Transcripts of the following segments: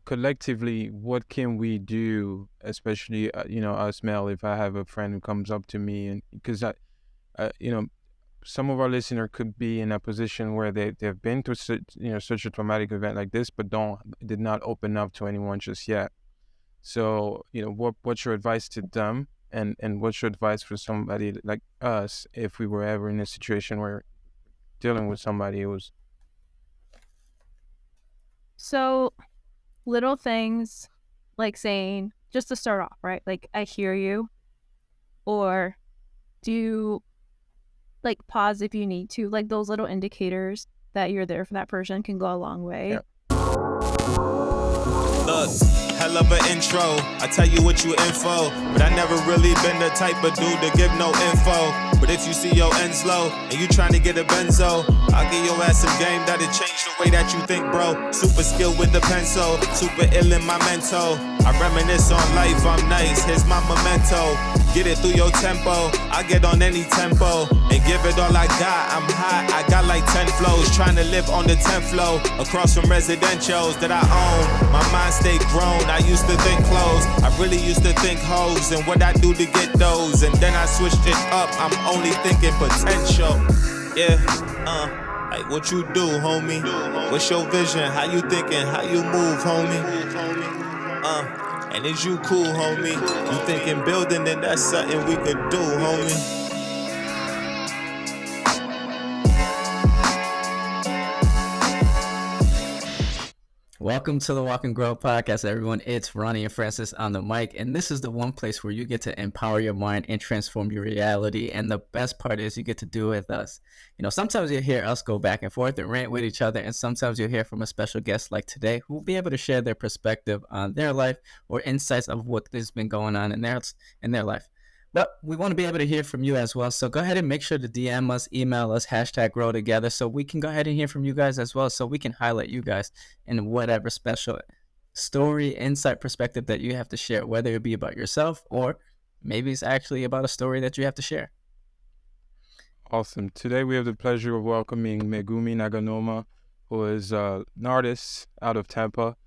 collectively, what can we do, especially, us male, if I have a friend who comes up to me, and because some of our listener could be in a position where they've been through such a traumatic event like this, but did not open up to anyone just yet. So, what's your advice to them, and what's your advice for somebody like us if we were ever in a situation where dealing with somebody who was. So little things like saying, just to start off, right? Like, I hear you, or do like pause if you need to. Like, those little indicators that you're there for that person can go a long way. Yeah. Look, hell of an intro. I tell you what you info, but I never really been the type of dude to give no info. But if you see your ends low and you trying to get a benzo, I'll give your ass some game that'll change the way that you think, bro. Super skilled with the pencil, super ill in my mental. I reminisce on life, I'm nice, here's my memento. Get it through your tempo, I get on any tempo and give it all I got. I'm hot, I got like 10 flows, trying to live on the 10th floor, across from residentials that I own. My mind stayed grown, I used to think clothes, I really used to think hoes and what I do to get those. And then I switched it up, I'm only thinking potential. Yeah, like what you do, homie? What's your vision? How you thinking? How you move, homie? And is you cool, homie? You thinking building, then that's something we could do, homie. Welcome to the Walk and Grow podcast, everyone. It's Roney and Francis on the mic, and this is the one place where you get to empower your mind and transform your reality. And the best part is you get to do it with us. Sometimes you'll hear us go back and forth and rant with each other, and sometimes you'll hear from a special guest like today who will be able to share their perspective on their life or insights of what has been going on in their life. But we want to be able to hear from you as well. So go ahead and make sure to DM us, email us, #GrowTogether, so we can go ahead and hear from you guys as well, so we can highlight you guys in whatever special story, insight, perspective that you have to share, whether it be about yourself or maybe it's actually about a story that you have to share. Awesome. Today we have the pleasure of welcoming Megumi Naganoma, who is an artist out of Tampa.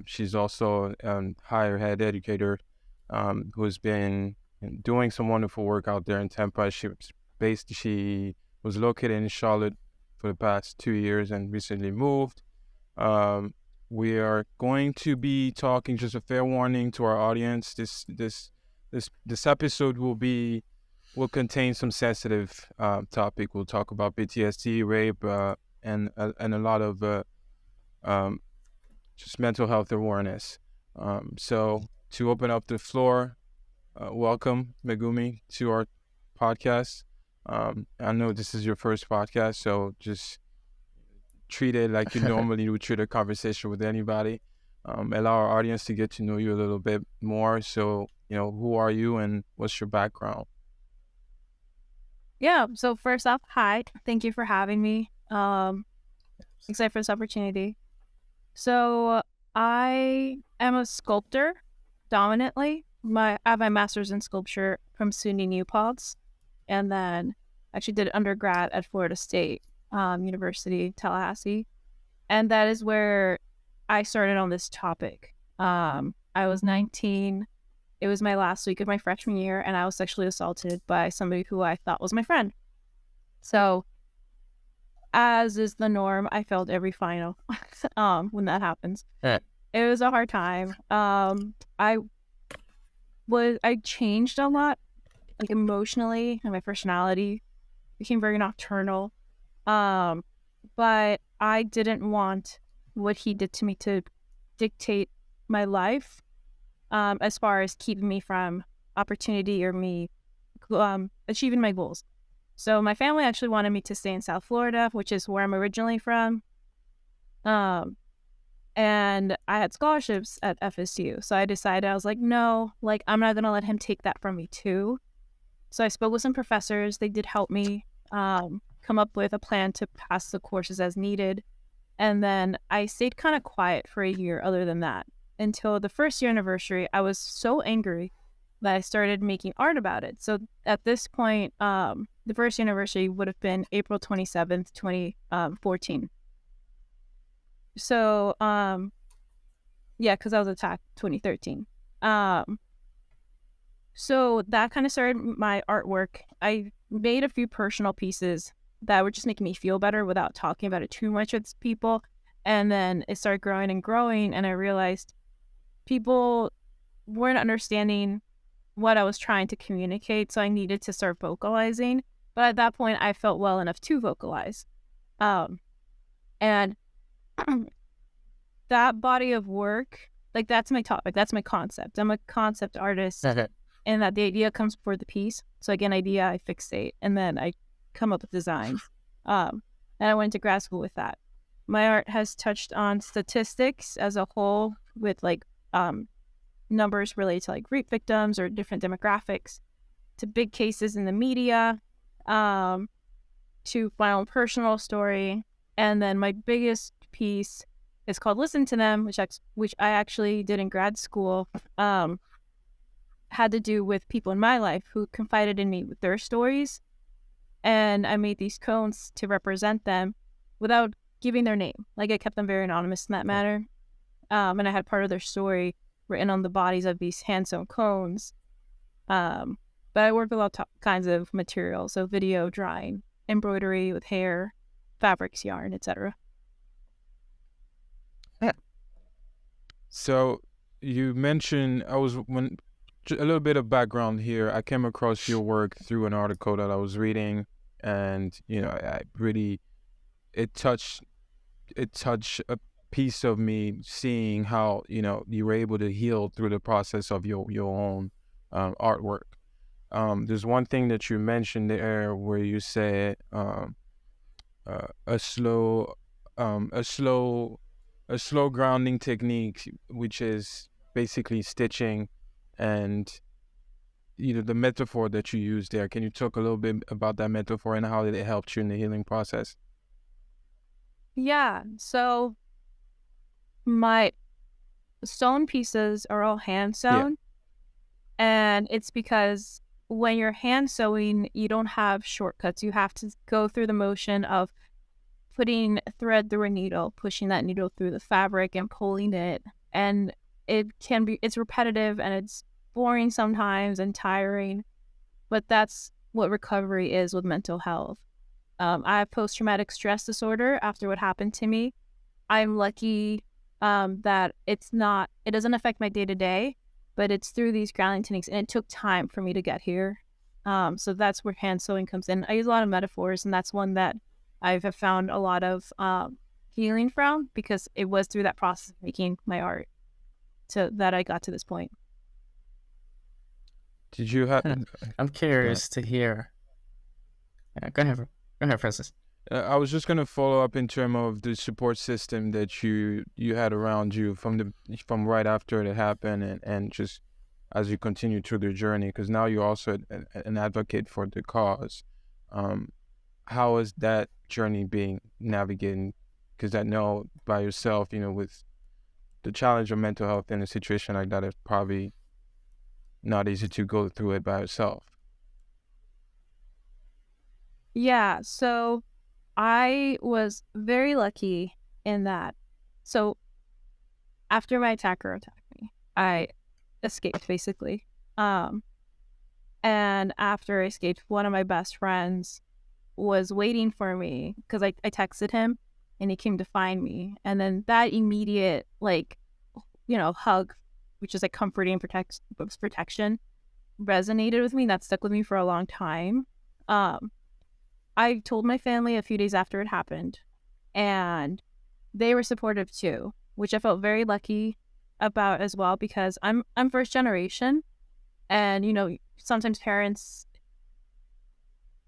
She's also a higher ed educator who has been doing some wonderful work out there in Tampa. She was located in Charlotte for the past 2 years and recently moved. We are going to be talking, just a fair warning to our audience, this episode will contain some sensitive topic. We'll talk about PTSD, rape, and a lot of just mental health awareness. So to open up the floor, welcome, Megumi, to our podcast. I know this is your first podcast, so just treat it like you normally would treat a conversation with anybody. Allow our audience to get to know you a little bit more. So, who are you and what's your background? Yeah, so first off, hi. Thank you for having me. Excited for this opportunity. So I am a sculptor, dominantly. I have my master's in sculpture from SUNY New Paltz, and then actually did undergrad at Florida State University, Tallahassee. And that is where I started on this topic. I was 19. It was my last week of my freshman year, and I was sexually assaulted by somebody who I thought was my friend. So, as is the norm, I failed every final when that happens. It was a hard time. I changed a lot, like emotionally, and my personality became very nocturnal. But I didn't want what he did to me to dictate my life, as far as keeping me from opportunity or me achieving my goals. So my family actually wanted me to stay in South Florida, which is where I'm originally from. And I had scholarships at FSU. So I decided, I was like, no, like, I'm not going to let him take that from me too. So I spoke with some professors. They did help me come up with a plan to pass the courses as needed. And then I stayed kind of quiet for a year other than that. Until the first year anniversary, I was so angry that I started making art about it. So at this point, the first year anniversary would have been April 27th, 2014. So Yeah, because I was attacked 2013. So that kind of started my artwork. I made a few personal pieces that were just making me feel better without talking about it too much with people. And then it started growing and growing, and I realized people weren't understanding what I was trying to communicate, so I needed to start vocalizing. But at that point, I felt well enough to vocalize. And that body of work, like, that's my topic, that's my concept. I'm a concept artist, and that the idea comes before the piece. So I get an idea, I fixate, and then I come up with designs. And I went to grad school with that. My art has touched on statistics as a whole, with like numbers related to like rape victims or different demographics, to big cases in the media, to my own personal story. And then my biggest piece is called Listen to Them, which I actually did in grad school. Had to do with people in my life who confided in me with their stories. And I made these cones to represent them without giving their name. Like, I kept them very anonymous in that matter. And I had part of their story written on the bodies of these hand-sewn cones. But I work with all kinds of materials, so video, drawing, embroidery with hair, fabrics, yarn, etc. So you mentioned a little bit of background here. I came across your work through an article that I was reading, and it touched a piece of me, seeing how you were able to heal through the process of your own artwork. There's one thing that you mentioned there where you said a slow grounding technique, which is basically stitching, and the metaphor that you used there. Can you talk a little bit about that metaphor and how it helped you in the healing process? Yeah, so my stone pieces are all hand sewn, and it's because when you're hand sewing, you don't have shortcuts. You have to go through the motion of putting thread through a needle, pushing that needle through the fabric and pulling it. And it's repetitive, and it's boring sometimes and tiring, but that's what recovery is with mental health. I have post-traumatic stress disorder after what happened to me. I'm lucky that it doesn't affect my day-to-day, but it's through these grounding techniques, and it took time for me to get here. So that's where hand sewing comes in. I use a lot of metaphors, and that's one that I have found a lot of healing from, because it was through that process of making my art that I got to this point. Did you have? I'm curious to hear. Go ahead, Francis. I was just gonna follow up in terms of the support system that you had around you from right after it happened, and just as you continue through the journey, because now you're also an advocate for the cause. How is that journey being navigated? Because I know by yourself, with the challenge of mental health in a situation like that, it's probably not easy to go through it by yourself. Yeah, so I was very lucky in that. So after my attacker attacked me, I escaped, basically. And after I escaped, one of my best friends was waiting for me, because I texted him, and he came to find me. And then that immediate, hug, which is like comforting protection, resonated with me. That stuck with me for a long time. I told my family a few days after it happened, and they were supportive too, which I felt very lucky about as well, because I'm first generation, and sometimes parents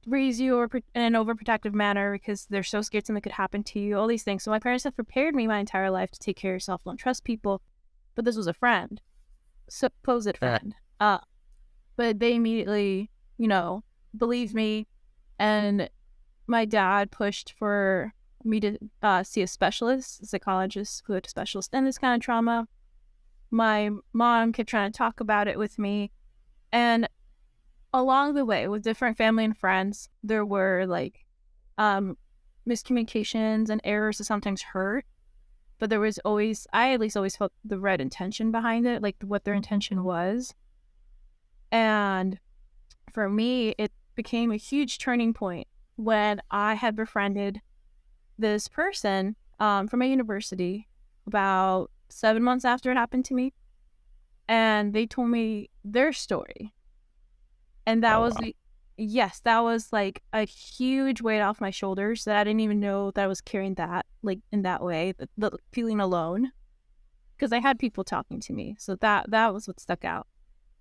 raise you in an overprotective manner because they're so scared something could happen to you, all these things. So my parents have prepared me my entire life to take care of yourself, don't trust people. But this was a friend, supposed friend. But they immediately, believed me, and my dad pushed for me to see a specialist, a psychologist who had a specialist in this kind of trauma. My mom kept trying to talk about it with me, and along the way, with different family and friends, there were miscommunications and errors that sometimes hurt. but there was always, I at least always felt the right intention behind it, like what their intention was. And for me, it became a huge turning point when I had befriended this person from a university about 7 months after it happened to me. And they told me their story. And that was, yes, that was like a huge weight off my shoulders that I didn't even know that I was carrying that, like in that way, the feeling alone. Because I had people talking to me. So that was what stuck out.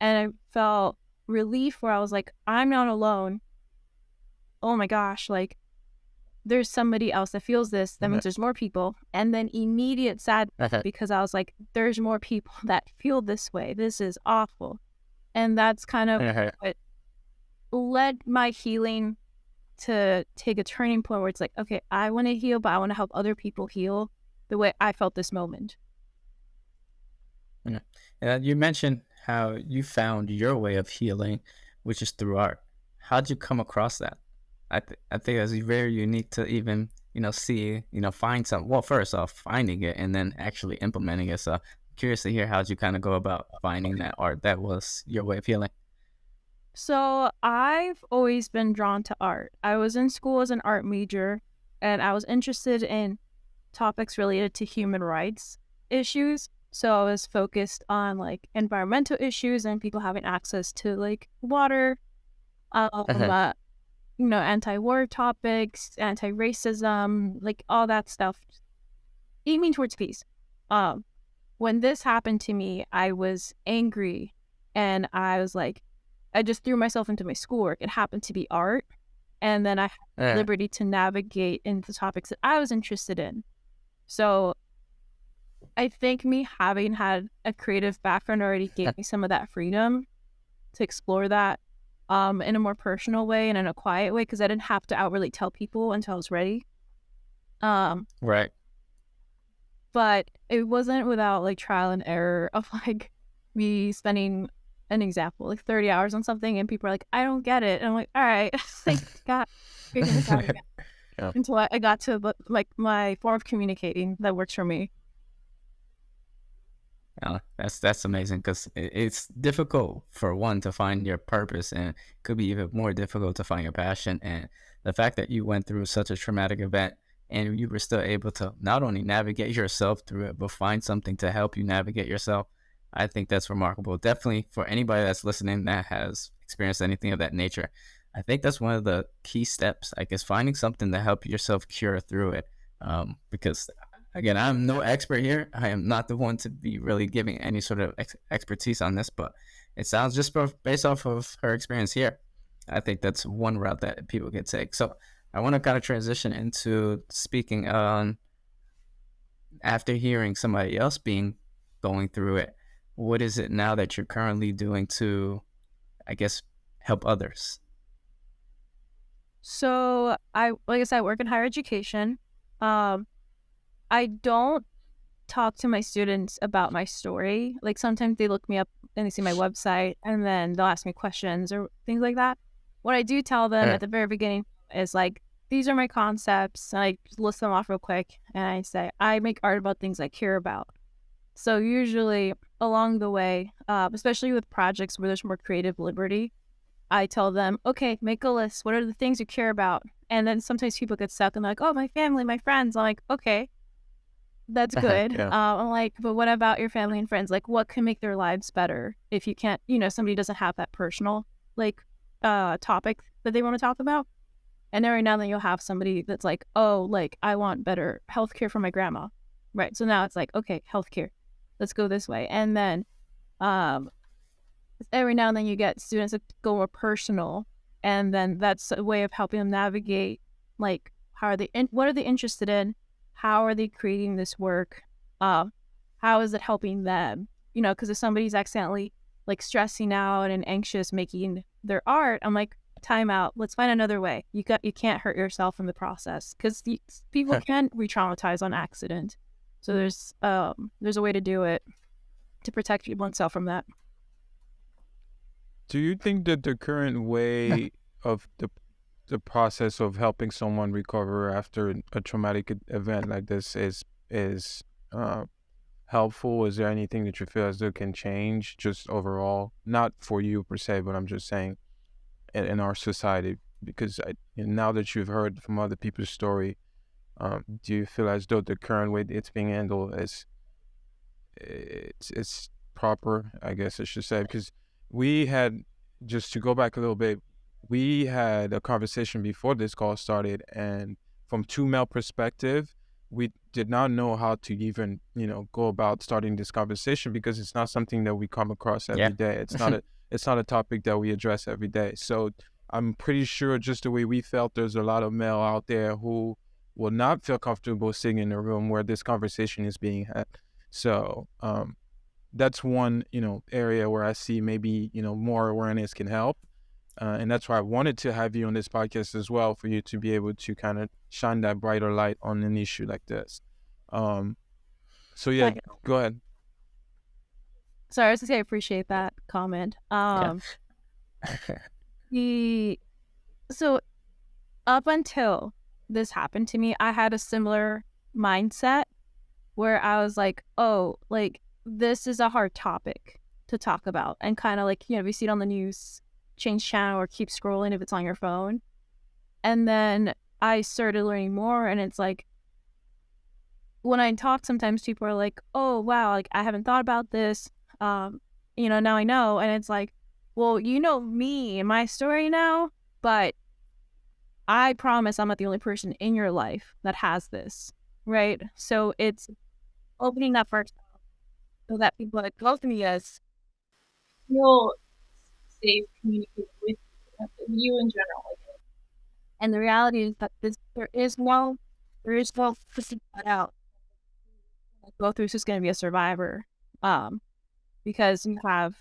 And I felt relief where I was like, I'm not alone. Oh my gosh, like there's somebody else that feels this. That means there's more people. And then immediate sadness because I was like, there's more people that feel this way. This is awful. And that's kind of what led my healing to take a turning point where it's like, okay, I want to heal, but I want to help other people heal the way I felt this moment. You mentioned how you found your way of healing, which is through art. How'd you come across that? I think it's very unique to even, see, find something. Well, first off, finding it and then actually implementing it. So I'm curious to hear how'd you kind of go about finding that art that was your way of healing? So I've always been drawn to art. I was in school as an art major, and I was interested in topics related to human rights issues. So I was focused on like environmental issues and people having access to like water, anti-war topics, anti-racism, like all that stuff, aiming towards peace. When this happened to me, I was angry, and I was like, I just threw myself into my schoolwork. It happened to be art, and then I had liberty to navigate into topics that I was interested in. So I think me having had a creative background already gave me some of that freedom to explore that in a more personal way and in a quiet way, because I didn't have to outwardly tell people until I was ready. Right. But it wasn't without like trial and error of like me spending an example, like 30 hours on something, and people are like, I don't get it. And I'm like, all right, like, got figuring this out again. Until I got to like my form of communicating that works for me. That's amazing, because it's difficult for one to find your purpose, and it could be even more difficult to find your passion. And the fact that you went through such a traumatic event and you were still able to not only navigate yourself through it, but find something to help you navigate yourself, I think that's remarkable. Definitely for anybody that's listening that has experienced anything of that nature, I think that's one of the key steps, I guess, finding something to help yourself cure through it. Because again, I'm no expert here. I am not the one to be really giving any sort of expertise on this, but it sounds just based off of her experience here, I think that's one route that people can take. So I want to kind of transition into speaking on, after hearing somebody else going through it, what is it now that you're currently doing to, I guess, help others? So like I said, I work in higher education. I don't talk to my students about my story. Like sometimes they look me up and they see my website, and then they'll ask me questions or things like that. What I do tell them at the very beginning is like, these are my concepts, and I just list them off real quick, and I say, I make art about things I care about. So usually along the way, especially with projects where there's more creative liberty, I tell them, okay, make a list. What are the things you care about? And then sometimes people get stuck and they're like, oh, my family, my friends. I'm like, okay, that's good. I'm like, but what about your family and friends? Like, what can make their lives better if you can't, somebody doesn't have that personal, like, topic that they want to talk about? And every now and then you'll have somebody that's like, oh, like, I want better healthcare for my grandma. Right. So now it's like, okay, healthcare. Let's go this way. And then every now and then you get students that go more personal, and then that's a way of helping them navigate, like, what are they interested in? How are they creating this work? How is it helping them? Because if somebody's accidentally like stressing out and anxious making their art, I'm like, time out. Let's find another way. You can't hurt yourself in the process, because people can re-traumatize on accident. So there's a way to do it to protect oneself from that. Do you think that the current way of the process of helping someone recover after a traumatic event like this is helpful? Is there anything that you feel as though can change just overall? Not for you per se, but I'm just saying in our society, because now that you've heard from other people's story, do you feel as though the current way it's being handled is it's proper, I guess I should say? Because we had, just to go back a little bit, we had a conversation before this call started, and from two male perspective, we did not know how to even, go about starting this conversation, because it's not something that we come across every day. It's not a topic that we address every day. So I'm pretty sure, just the way we felt, there's a lot of male out there who will not feel comfortable sitting in a room where this conversation is being had. So that's one, area where I see maybe, more awareness can help. And that's why I wanted to have you on this podcast as well, for you to be able to kind of shine that brighter light on an issue like this. So yeah, go ahead. Sorry, I was gonna say I appreciate that comment. So up until this happened to me, I had a similar mindset where I was like, oh, like, this is a hard topic to talk about, and kind of like, if you see it on the news, change channel or keep scrolling if it's on your phone. And then I started learning more, and it's like, when I talk, sometimes people are like, oh wow, like, I haven't thought about this, now I know. And it's like, well, you know me and my story now, but I promise I'm not the only person in your life that has this, right? So it's opening that first up so that people that go through this feel safe communicating with you in general. And the reality is that there is no pushing that out. Go through, is going to be a survivor, because you have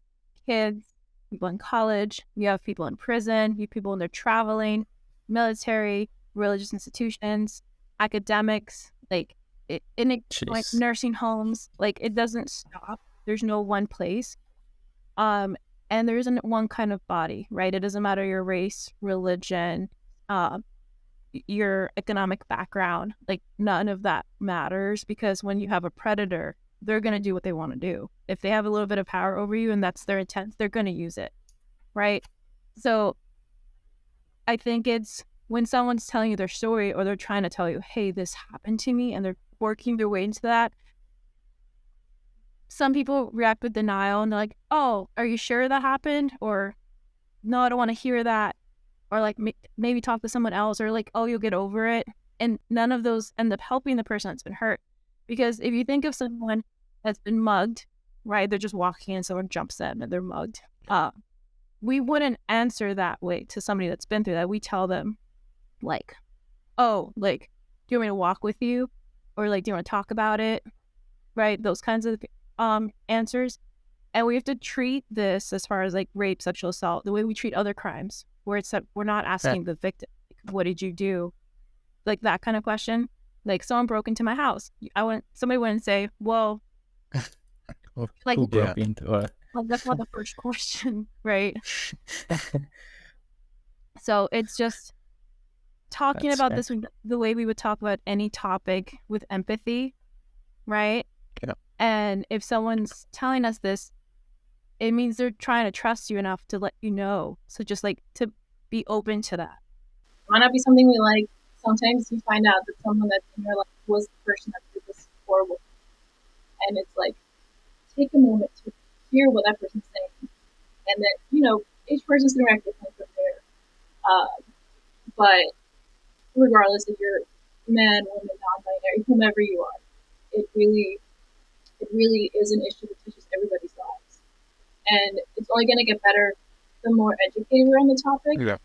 kids, people in college, you have people in prison, you have people when they're traveling, military, religious institutions, academics, like nursing homes. Like, it doesn't stop. There's no one place. And there isn't one kind of body, right? It doesn't matter your race, religion, your economic background. Like, none of that matters, because when you have a predator, they're going to do what they want to do. If they have a little bit of power over you and that's their intent, they're going to use it, right? So I think it's when someone's telling you their story, or they're trying to tell you, hey, this happened to me, and they're working their way into that, some people react with denial, and they're like, oh, are you sure that happened? Or, no, I don't want to hear that. Or like, maybe talk to someone else, or like, oh, you'll get over it. And none of those end up helping the person that's been hurt. Because if you think of someone that's been mugged, right? They're just walking and someone jumps them and they're mugged. We wouldn't answer that way to somebody that's been through that. We tell them, like, oh, like, do you want me to walk with you? Or like, do you want to talk about it? Right? Those kinds of answers. And we have to treat this, as far as like rape, sexual assault, the way we treat other crimes, where it's that we're not asking the victim, like, what did you do? Like, that kind of question. Like, someone broke into my house. Somebody wouldn't say, well, like, who broke into it? Like, that's not the first question, right? So it's just talking about this the way we would talk about any topic, with empathy, right? Yeah. And if someone's telling us this, it means they're trying to trust you enough to let you know. So just like to be open to that. It might not be something we like. Sometimes you find out that someone that's in your life was the person that did this horrible thing. And it's like, take a moment to hear what that person's saying. And then, each person's going to react differently from there. But regardless if you're man, woman, non-binary, whomever you are, it really is an issue that touches everybody's lives. And it's only going to get better the more educated we're on the topic. Yeah.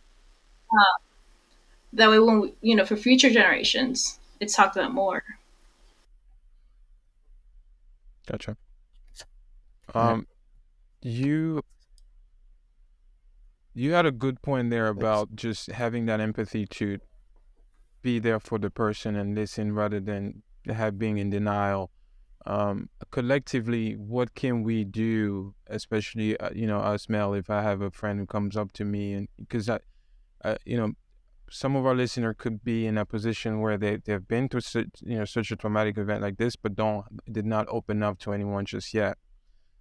That way, when we, for future generations, it's talked about more. Gotcha. You had a good point there about just having that empathy to be there for the person and listen, rather than being in denial. Collectively, what can we do, especially us male? If I have a friend who comes up to me, and because some of our listeners could be in a position where they've been through such a traumatic event like this, but did not open up to anyone just yet.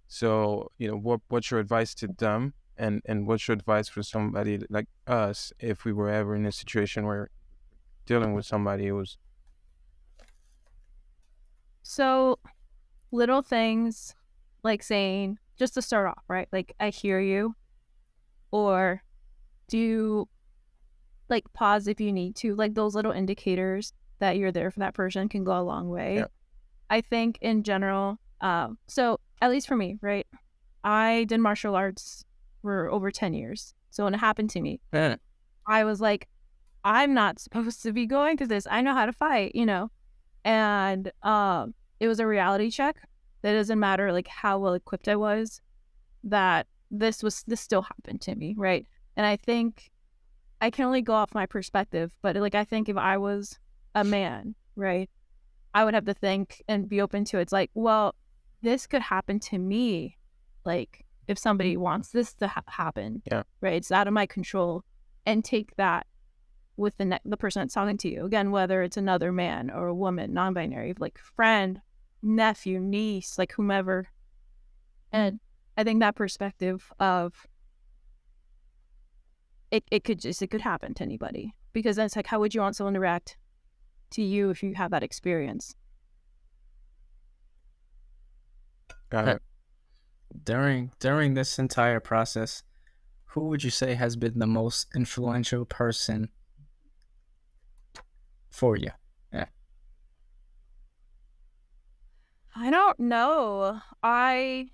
So, what's your advice to them, and what's your advice for somebody like us if we were ever in a situation where dealing with somebody who was... So little things like saying, just to start off, right? Like, I hear you, or do like pause if you need to. Like, those little indicators that you're there for that person can go a long way. Yeah. I think in general, so at least for me, right? I did martial arts for over 10 years. So when it happened to me, I was like, I'm not supposed to be going through this. I know how to fight, And it was a reality check. That doesn't matter like how well equipped I was, that this still happened to me, right? And I think I can only go off my perspective, but like I think if I was a man, right, I would have to think and be open to it. It's like, well, this could happen to me. Like, if somebody wants this to happen, right, it's out of my control, and take that with the person that's talking to you. Again, whether it's another man or a woman, non-binary, like friend, nephew, niece, like whomever. And I think that perspective of it could happen to anybody, because that's like, how would you want someone to react to you if you have that experience? Got it. During this entire process, who would you say has been the most influential person for you? Yeah. I don't know. I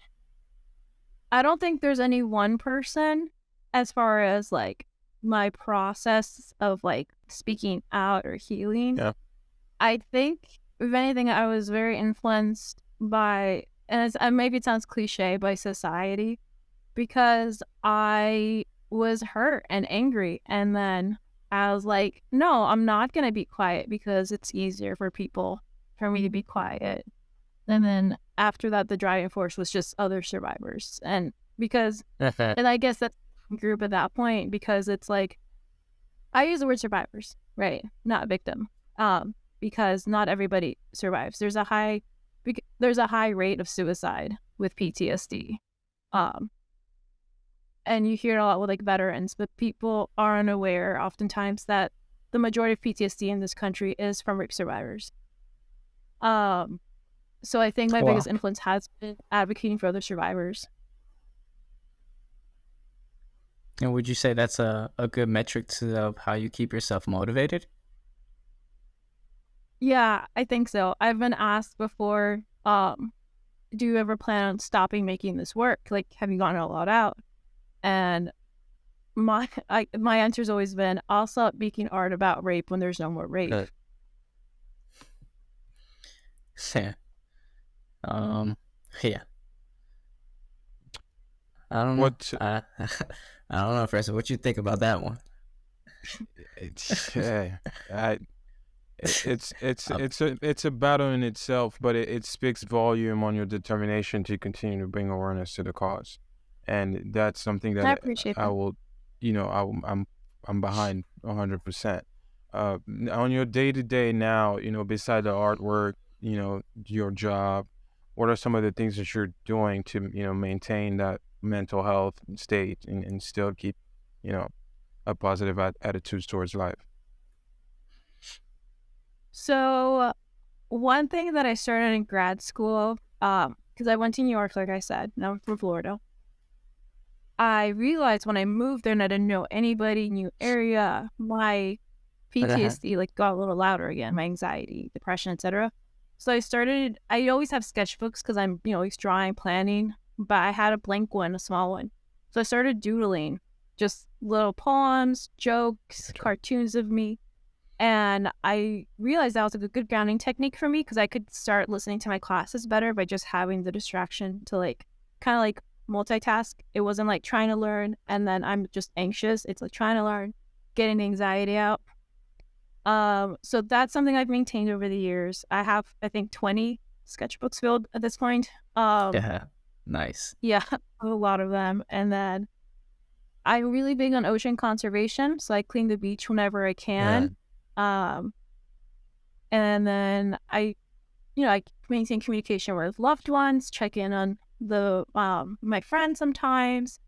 don't think there's any one person as far as like my process of like speaking out or healing. Yeah. I think, if anything, I was very influenced by, and maybe it sounds cliche, by society, because I was hurt and angry, and then I was like, no, I'm not going to be quiet because it's easier for me to be quiet. And then after that, the driving force was just other survivors. And because, and I guess that's a group at that point, because it's like, I use the word survivors, right? Not victim. Because not everybody survives. There's a high rate of suicide with PTSD. And you hear it a lot with like veterans, but people are unaware oftentimes that the majority of PTSD in this country is from rape survivors. So I think my biggest influence has been advocating for other survivors. And would you say that's a good metric of how you keep yourself motivated? Yeah, I think so. I've been asked before, do you ever plan on stopping making this work? Like, have you gotten all out? And my answer's always been, I'll stop making art about rape when there's no more rape. Yeah. Yeah. I don't know. I don't know, Francis. What you think about that one? It's a battle in itself, but it speaks volume on your determination to continue to bring awareness to the cause, and that's something that I appreciate I will, I'm behind 100%. On your day-to-day now, beside the artwork, your job, what are some of the things that you're doing to maintain that mental health state and still keep a positive attitude towards life? So one thing that I started in grad school, because I went to New York, like I said, and I'm from Florida. I realized when I moved there and I didn't know anybody, new area, my PTSD like got a little louder again, my anxiety, depression, etc. So I always have sketchbooks because I'm always drawing, planning, but I had a blank one, a small one. So I started doodling, just little poems, jokes, cartoons of me. And I realized that was a good grounding technique for me, because I could start listening to my classes better by just having the distraction to like kind of like multitask. It wasn't like trying to learn and then I'm just anxious. It's like trying to learn, getting the anxiety out. So that's something I've maintained over the years. I have, I think, 20 sketchbooks filled at this point. Yeah, nice. Yeah, a lot of them. And then I'm really big on ocean conservation, so I clean the beach whenever I can. And then I maintain communication with loved ones, check in on my friends sometimes.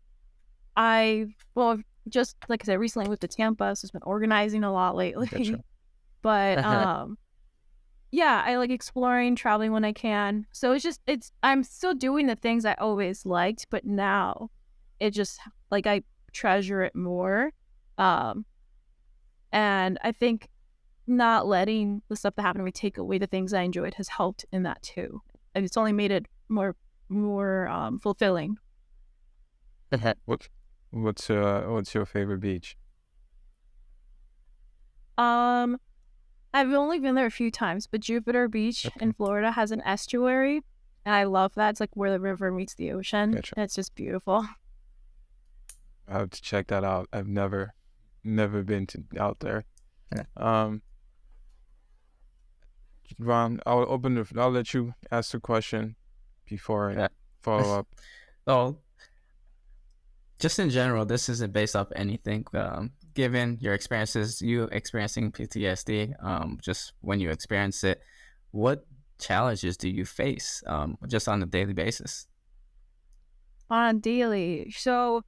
Just like I said, recently with the Tampa, so I've been organizing a lot lately. Gotcha. But yeah, I like exploring, traveling when I can. So I'm still doing the things I always liked, but now it just like I treasure it more. And I think not letting the stuff that happened to me take away the things I enjoyed has helped in that too. And it's only made it more fulfilling. What's your favorite beach? I've only been there a few times, but Jupiter Beach in Florida has an estuary, and I love that. It's like where the river meets the ocean. Gotcha. And it's just beautiful. I have to check that out. I've never been out there. Yeah. Ron, I'll let you ask the question before I follow up. So, just in general, this isn't based off anything. Given your experiences, you experiencing PTSD, just when you experience it, what challenges do you face just on a daily basis? On daily. So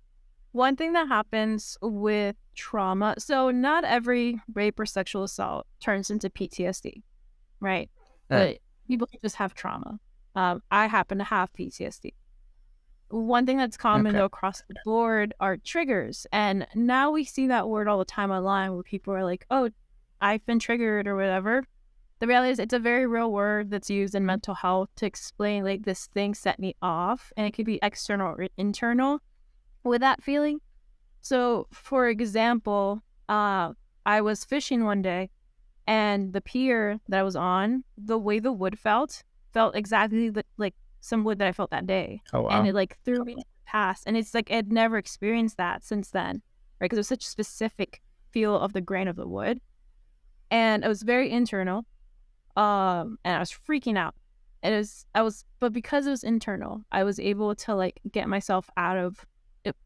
one thing that happens with trauma, so not every rape or sexual assault turns into PTSD, right? But people just have trauma. I happen to have PTSD. One thing that's common though across the board are triggers. And now we see that word all the time online where people are like, oh, I've been triggered or whatever. The reality is it's a very real word that's used in mental health to explain like this thing set me off, and it could be external or internal with that feeling. So for example, I was fishing one day, and the pier that I was on, the way the wood felt exactly like some wood that I felt that day. Oh, wow. And it like threw me past. And it's like I'd never experienced that since then, right? Because it was such a specific feel of the grain of the wood. And it was very internal. And I was freaking out. But because it was internal, I was able to like get myself out of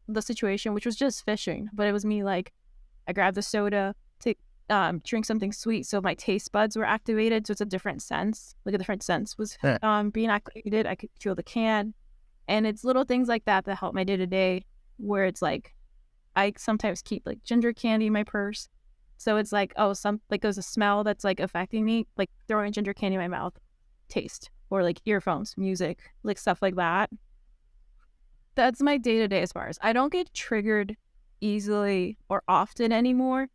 the situation, which was just fishing. But it was me like, I grabbed the soda to drink something sweet, so my taste buds were activated. So it's a different sense. Like a different sense was being activated. I could feel the can, and it's little things like that that help my day to day. Where it's like, I sometimes keep like ginger candy in my purse, so it's like there's a smell that's like affecting me, like throwing ginger candy in my mouth, taste, or like earphones, music, like stuff like that. That's my day to day as far as I don't get triggered easily or often anymore.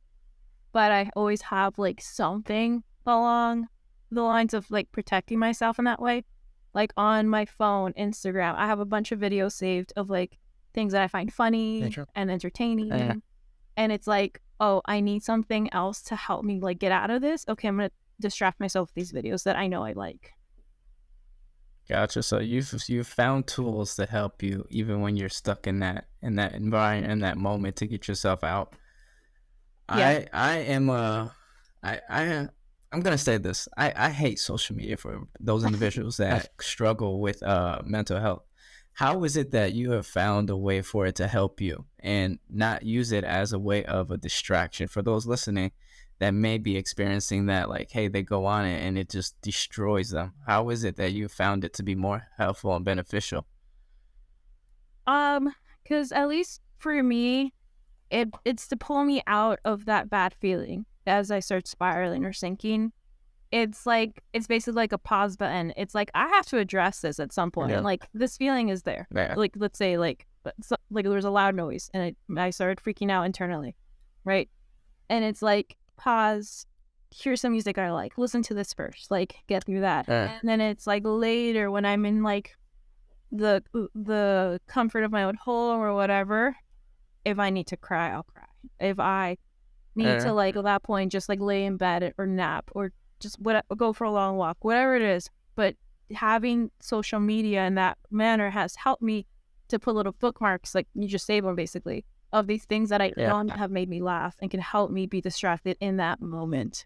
But I always have like something along the lines of like protecting myself in that way. Like on my phone, Instagram, I have a bunch of videos saved of like things that I find funny and entertaining. And it's like, oh, I need something else to help me like get out of this. Okay, I'm going to distract myself with these videos that I know I like. Gotcha. So you've found tools that help you even when you're stuck in that environment, in that moment, to get yourself out. Yeah. I'm gonna say this. I hate social media for those individuals that struggle with mental health. How is it that you have found a way for it to help you and not use it as a way of a distraction for those listening that may be experiencing that, like, hey, they go on it and it just destroys them? How is it that you found it to be more helpful and beneficial? Because at least for me, it's to pull me out of that bad feeling as I start spiraling or sinking. It's basically like a pause button. It's like, I have to address this at some point. And like, this feeling is there. Yeah. Like, let's say like there was a loud noise and I started freaking out internally, right? And it's like, pause, here's some music I like, listen to this first, like get through that. And then it's like later when I'm in like the comfort of my own home or whatever, if I need to cry, I'll cry. If I need to like at that point just like lay in bed or nap or just go for a long walk, whatever it is. But having social media in that manner has helped me to put little bookmarks, like you just save them basically, of these things that I know have made me laugh and can help me be distracted in that moment.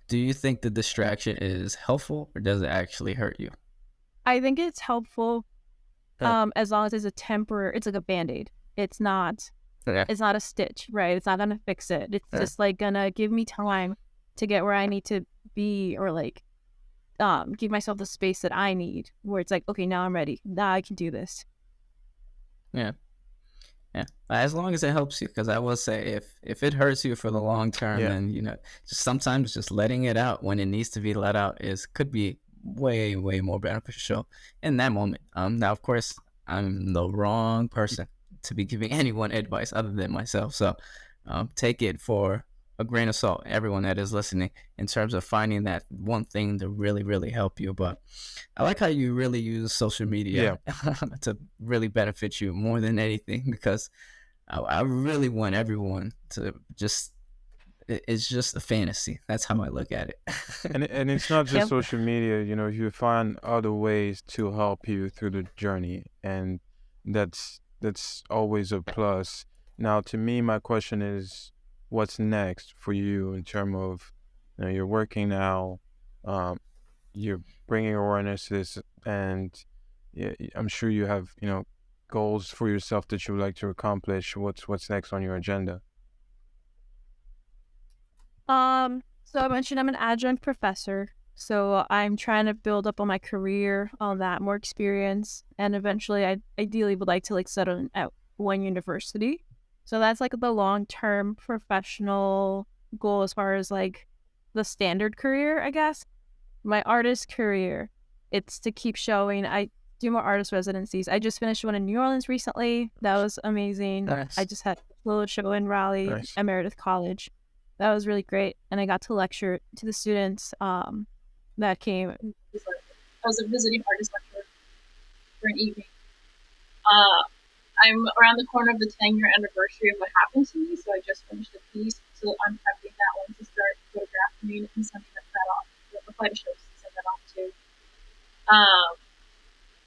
Do you think the distraction is helpful or does it actually hurt you? I think it's helpful as long as it's like a Band-Aid. It's not Yeah. it's not a stitch, right? It's not gonna fix it. It's just like gonna give me time to get where I need to be, or like give myself the space that I need, where it's like, okay, now I'm ready. Now I can do this. Yeah. As long as it helps you, because I will say, if it hurts you for the long term, Yeah. then just sometimes just letting it out when it needs to be let out could be way more beneficial in that moment. Now of course I'm the wrong person to be giving anyone advice other than myself, so take it for a grain of salt, everyone that is listening, in terms of finding that one thing to really help you. But I like how you really use social media to really benefit you more than anything, because I really want everyone to just, it's just a fantasy. That's how I look at it. And it's not just Yep. social media, you find other ways to help you through the journey, and that's always a plus. Now, to me, my question is, what's next for you in terms of, you're working now, you're bringing awareness to this, and I'm sure you have, goals for yourself that you would like to accomplish. What's next on your agenda? So I mentioned I'm an adjunct professor, so I'm trying to build up on my career, on that, more experience, and eventually I ideally would like to like settle at one university. So that's like the long-term professional goal as far as like the standard career, I guess. My artist career, it's to keep showing. I do more artist residencies. I just finished one in New Orleans recently. That was amazing. Nice. I just had a little show in Raleigh Nice. at Meredith College. That was really great, and I got to lecture to the students that came. I was a visiting artist lecturer for an evening. I'm around the corner of the 10-year anniversary of what happened to me, so I just finished a piece. So I'm prepping that one to start photographing and sending that off. The flight shows to send that off too.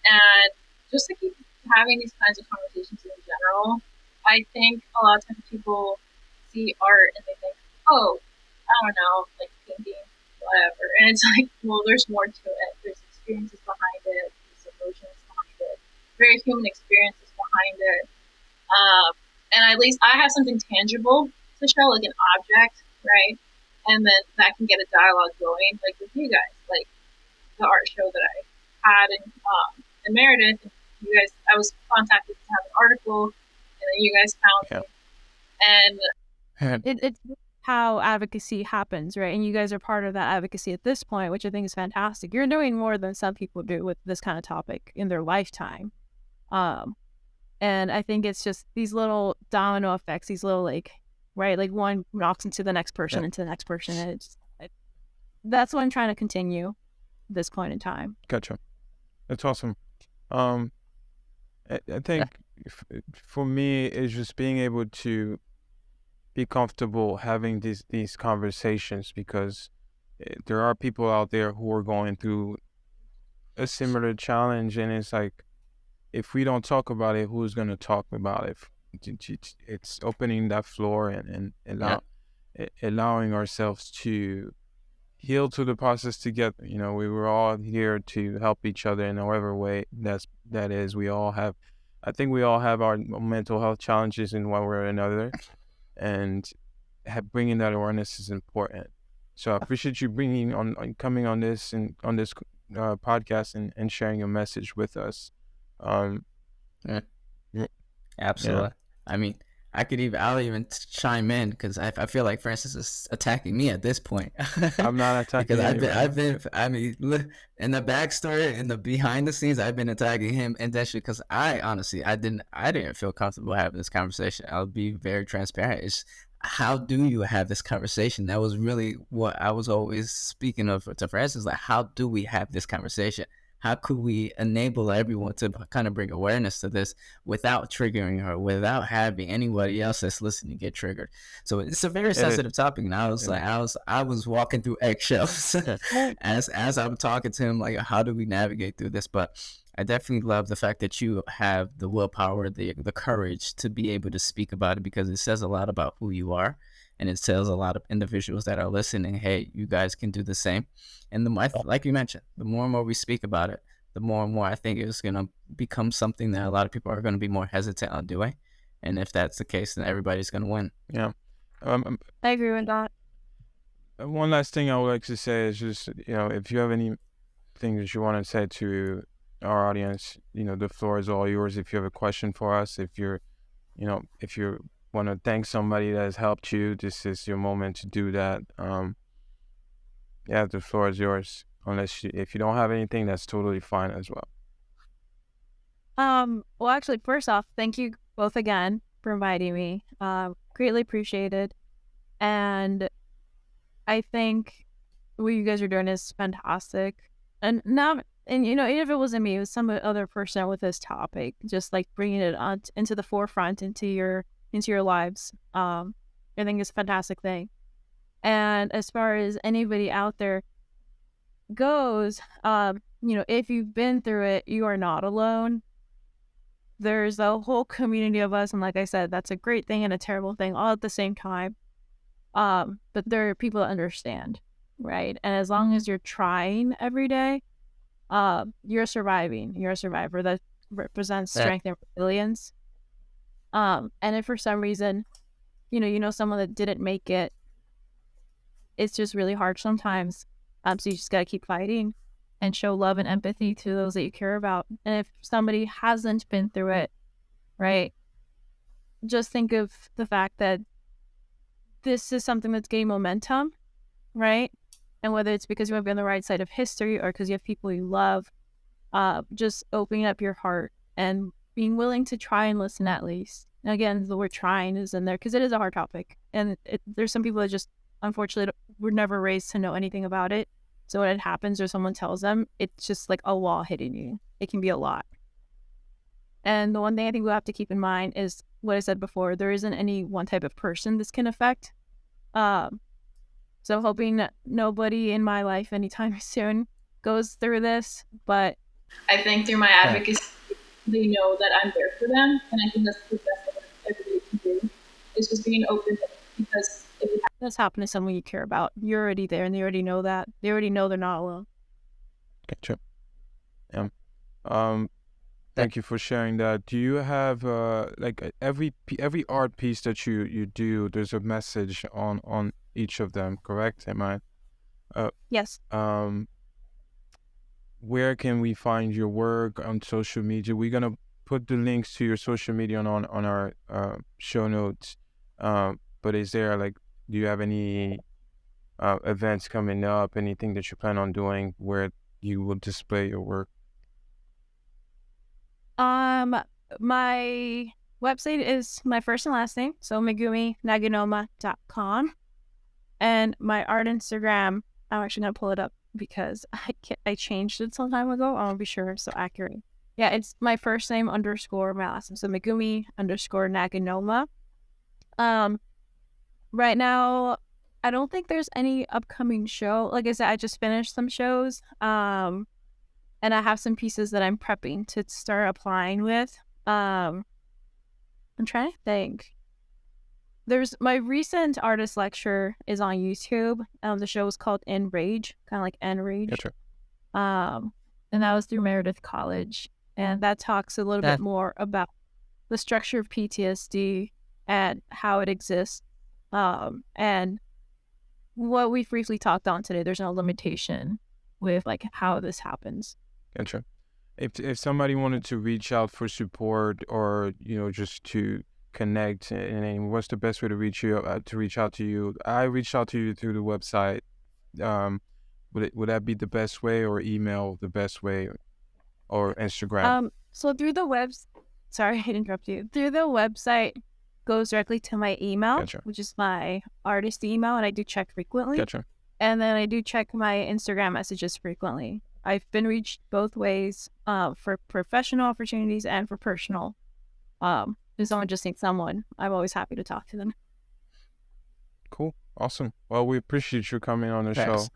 And just to keep having these kinds of conversations in general, I think a lot of times people see art and they think, oh, I don't know, like painting, whatever. And it's like, well, there's more to it. There's experiences behind it, there's emotions behind it, very human experiences behind it. And at least I have something tangible to show, like an object, right? And then that can get a dialogue going, like with you guys, like the art show that I had in Meredith. And you guys, I was contacted to have an article, and then you guys found me. And It's how advocacy happens, right? And you guys are part of that advocacy at this point, which I think is fantastic. You're doing more than some people do with this kind of topic in their lifetime. And I think it's just these little domino effects, these little like one knocks into the next person, into the next person. And that's what I'm trying to continue at this point in time. Gotcha. That's awesome. I think for me, it's just being able to be comfortable having these conversations, because there are people out there who are going through a similar challenge, and it's like, if we don't talk about it, who's going to talk about it? It's opening that floor and allowing ourselves to heal through the process to get, we were all here to help each other in however way that is. I think we all have our mental health challenges in one way or another, and bringing that awareness is important. So I appreciate you coming on this podcast and sharing your message with us. Absolutely. I mean, I'll even chime in, because I feel like Francis is attacking me at this point. I'm not attacking because anybody. in the backstory, in the behind the scenes, I've been attacking him intentionally, because I didn't feel comfortable having this conversation. I'll be very transparent. It's, how do you have this conversation? That was really what I was always speaking of to Francis. Like, how do we have this conversation? How could we enable everyone to kind of bring awareness to this without triggering her, without having anybody else that's listening get triggered? So it's a very sensitive topic, and I was walking through eggshells as I'm talking to him, like, how do we navigate through this? But I definitely love the fact that you have the willpower, the courage to be able to speak about it, because it says a lot about who you are. And it tells a lot of individuals that are listening, hey, you guys can do the same. And like you mentioned, the more and more we speak about it, the more and more I think it's going to become something that a lot of people are going to be more hesitant on doing. And if that's the case, then everybody's going to win. Yeah. I agree with that. One last thing I would like to say is just, if you have anything that you want to say to our audience, the floor is all yours. If you have a question for us, if you want to thank somebody that has helped you, this is your moment to do that. The floor is yours. If you don't have anything, that's totally fine as well. Well, actually, first off, thank you both again for inviting me. Greatly appreciated. And I think what you guys are doing is fantastic. And even if it wasn't me, it was some other person with this topic, just like bringing it into the forefront, into your lives. I think it's a fantastic thing. And as far as anybody out there goes, if you've been through it, you are not alone. There's a whole community of us, and like I said, that's a great thing and a terrible thing all at the same time. But there are people that understand, right? And as long as you're trying every day, you're surviving. You're a survivor. That represents strength and resilience. And if for some reason, someone that didn't make it, it's just really hard sometimes. So you just gotta keep fighting and show love and empathy to those that you care about. And if somebody hasn't been through it, right, just think of the fact that this is something that's gaining momentum, right? And whether it's because you might be on the right side of history or because you have people you love, just opening up your heart and being willing to try and listen at least. And again, the word trying is in there because it is a hard topic. And there's some people that just, unfortunately, were never raised to know anything about it. So when it happens or someone tells them, it's just like a wall hitting you. It can be a lot. And the one thing I think we'll have to keep in mind is what I said before. There isn't any one type of person this can affect. So hoping that nobody in my life anytime soon goes through this. But I think through my advocacy, they know that I'm there for them. And I think that's the best thing everybody can do. Is just being open, because if it that's happened to someone you care about, you're already there and they already know that. They already know they're not alone. Gotcha. Thank you for sharing that. Do you have every art piece that you do, there's a message on each of them, correct? Am I? Yes. Where can we find your work on social media? We're gonna put the links to your social media on our show notes. But is there do you have any events coming up? Anything that you plan on doing where you will display your work? My website is my first and last name, so MegumiNaganoma.com, and my art Instagram. I'm actually gonna pull it up because I changed it some time ago. I want to be sure it's so accurate. Yeah, it's my first name _ my last name, so Megumi_Naganoma. Right now, I don't think there's any upcoming show. Like I said, I just finished some shows. And I have some pieces that I'm prepping to start applying with. I'm trying to think. There's my recent artist lecture is on YouTube. The show is called Enrage, kind of like Enrage. Gotcha. And that was through Meredith College, and that talks a little bit more about the structure of PTSD and how it exists. And what we briefly talked on today, there's no limitation with how this happens. Gotcha. If somebody wanted to reach out for support or just to connect, and what's the best way to reach out to you? I reached out to you through the website. Would that be the best way, or email the best way, or Instagram? So through the sorry, I interrupt you. Through the website goes directly to my email, Gotcha. which is my artist email, and I do check frequently. Gotcha. And then I do check my Instagram messages frequently. I've been reached both ways, for professional opportunities and for personal. If someone just needs someone, I'm always happy to talk to them. Cool. Awesome. Well, we appreciate you coming on the show.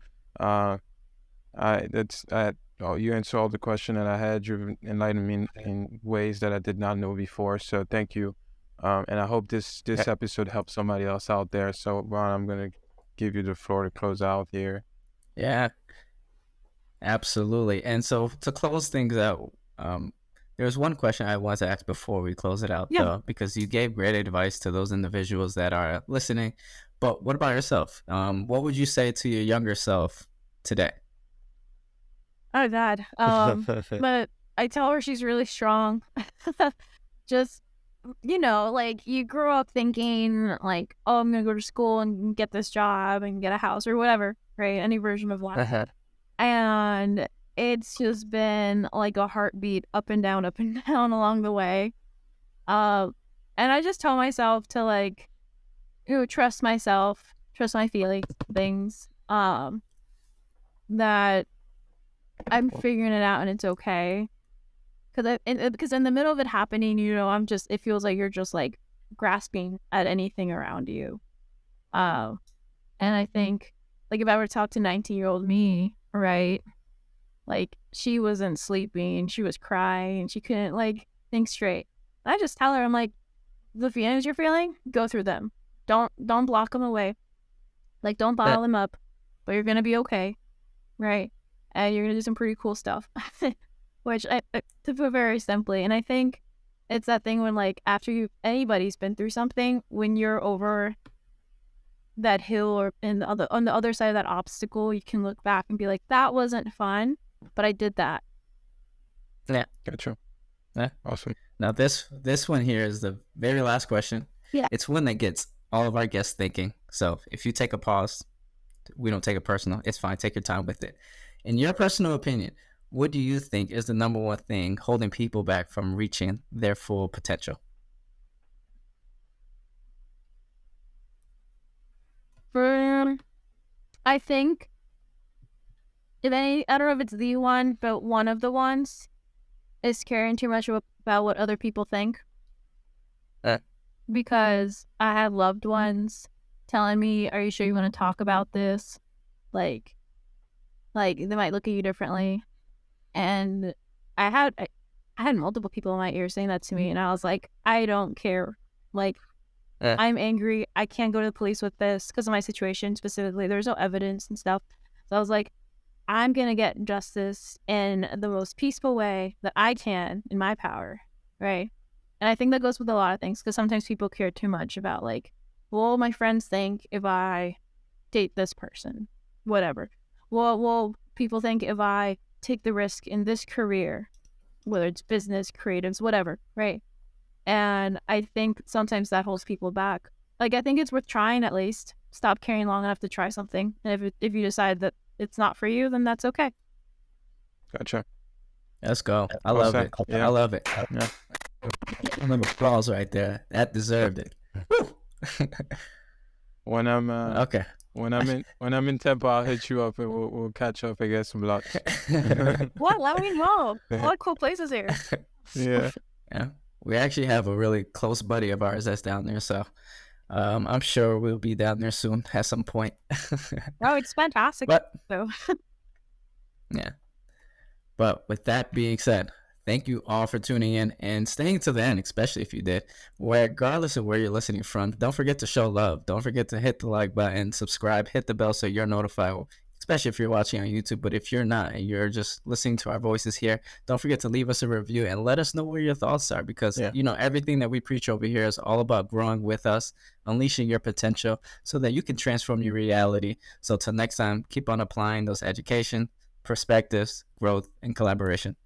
You answered all the questions that I had. You've enlightened me in ways that I did not know before. So thank you. And I hope this episode helps somebody else out there. So Ron, I'm gonna give you the floor to close out here. Yeah, absolutely. And so to close things out, There's one question I want to ask before we close it out, though, because you gave great advice to those individuals that are listening. But what about yourself? What would you say to your younger self today? Oh God. But I tell her she's really strong. Just, like you grow up thinking like, oh, I'm gonna go to school and get this job and get a house or whatever, right? Any version of life. And it's just been like a heartbeat up and down along the way. And I just tell myself to like, trust myself, trust my feelings, things, that I'm figuring it out and it's okay. Because in the middle of it happening, it feels like you're just like grasping at anything around you. And I think like if I were to talk to 19-year-old me, right? Like she wasn't sleeping, she was crying, she couldn't like think straight. I just tell her, I'm like, the feelings you're feeling, go through them. Don't block them away. Like don't bottle them up, but you're gonna be okay, right? And you're gonna do some pretty cool stuff, which I to put very simply. And I think it's that thing when like after anybody's been through something, when you're over that hill or on the other side of that obstacle, you can look back and be like, that wasn't fun, but I did that. Yeah, Gotcha. Yeah, Awesome. Now this one here is the very last question. Yeah. It's one that gets all of our guests thinking. So if you take a pause, we don't take it personal. It's fine. Take your time with it. In your personal opinion, what do you think is the number one thing holding people back from reaching their full potential? I think I don't know if it's the one, but one of the ones is caring too much about what other people think. Because I have loved ones telling me, are you sure you want to talk about this? Like they might look at you differently. And I had multiple people in my ear saying that to me, and I was like, I don't care. Like, I'm angry. I can't go to the police with this because of my situation specifically. There's no evidence and stuff. So I was like, I'm going to get justice in the most peaceful way that I can in my power, right? And I think that goes with a lot of things because sometimes people care too much about like, well, my friends think if I date this person, whatever. Well, people think if I take the risk in this career, whether it's business, creatives, whatever, right? And I think sometimes that holds people back. Like, I think it's worth trying at least. Stop caring long enough to try something. And if you decide that it's not for you, then that's okay. Gotcha. Let's go. I love it. Yeah. I love it. Yeah. Applause right there. That deserved it. When I'm Okay. when I'm in Tampa, I'll hit you up and we'll catch up and get some lunch. What? Let me know. What cool places here. Yeah. Yeah. We actually have a really close buddy of ours that's down there, so I'm sure we'll be down there soon at some point. Oh, it's fantastic. But So. yeah. But with that being said, thank you all for tuning in and staying to the end, especially if you did. Regardless of where you're listening from, don't forget to show love. Don't forget to hit the like button, subscribe, hit the bell so you're notified, especially if you're watching on YouTube. But if you're not and you're just listening to our voices here, don't forget to leave us a review and let us know where your thoughts are because, everything that we preach over here is all about growing with us, unleashing your potential so that you can transform your reality. So till next time, keep on applying those education, perspectives, growth, and collaboration.